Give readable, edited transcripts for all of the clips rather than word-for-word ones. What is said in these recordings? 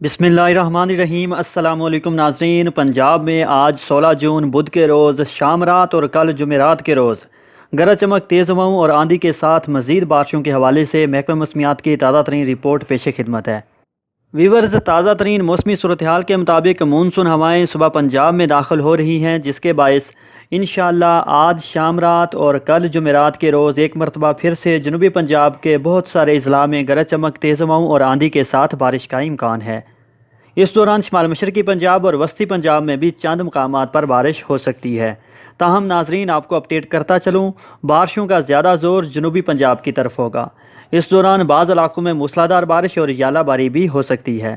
बिस्मिल्लाहिर्रहमानिर्रहीम। अस्सलाम वालेकुम नाज़रीन। पंजाब में आज 16 जून बुध के रोज़ शाम रात और कल जुमेरात के रोज़ गरज चमक तेज़ हवाओं और आंधी के साथ मज़ीद बारिशों के हवाले से महकमा मौसमियात की ताज़ा तरीन रिपोर्ट पेश खिदमत है। वीवर्स, ताज़ा तरीन मौसमी सूरत हाल के मुताबिक मानसून हवाएँ सुबह पंजाब में दाखिल हो रही हैं, जिसके बायस इंशाअल्लाह आज शाम रात और कल जुमेरात के रोज़ एक मरतबा फिर से जनूबी पंजाब के बहुत सारे अजला में गरज चमक तेज़ हवाओं और आंधी के साथ बारिश का इम्कान है। इस दौरान शुमाल मशरकी पंजाब और वस्ती पंजाब में भी चंद मकामात पर बारिश हो सकती है। ताहम नाजरीन, आपको अपडेट करता चलूँ, बारिशों का ज़्यादा ज़ोर जनूबी पंजाब की तरफ होगा। इस दौरान बाज़ इलाकों में मूसलाधार बारिश और यालाबारी भी हो सकती है।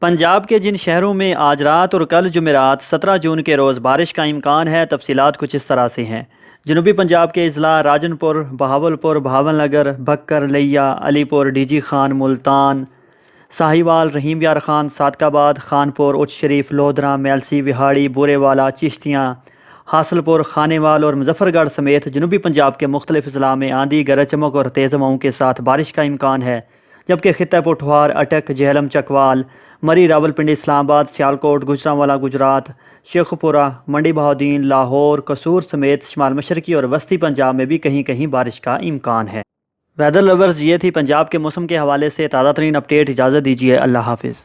पंजाब के जिन शहरों में आज रात और कल जुमेरात 17 जून के रोज़ बारिश का इम्कान है, तफसीलात कुछ इस तरह से हैं। जनूबी पंजाब के अजला राजनपुर, बहावलपुर, भावलनगर, बक्कर, लिया, अलीपुर, डीजी खान, मुल्तान, साहिवाल, रहीम यार खान, सादकाबाद, खानपुर, उच्च शरीफ, लोधरा, मेलसी, विहाड़ी, बुरेवाला, चिश्तियाँ, हासलपुर, खानेवाल और मुजफ्फरगढ़ समेत जनूबी पंजाब के मुख्तलिफ अजला में आंधी, गरज चमक और तेज़ हवाओं के साथ बारिश का इम्कान है, जबकि खित्ता पोठवार, अटक, झेलम, चकवाल, मरी, रावलपिंडी, इस्लामाबाद, सियालकोट, गुजरांवाला, गुजरात, शेखुपुरा, मंडी बहाउद्दीन, लाहौर, कसूर समेत शुमाल मशरकी और वस्ती पंजाब में भी कहीं कहीं बारिश का इम्कान है। वेदर लवर्स, ये थी पंजाब के मौसम के हवाले से ताज़ा तरीन अपडेट। इजाज़त दीजिए, अल्लाह हाफिज़।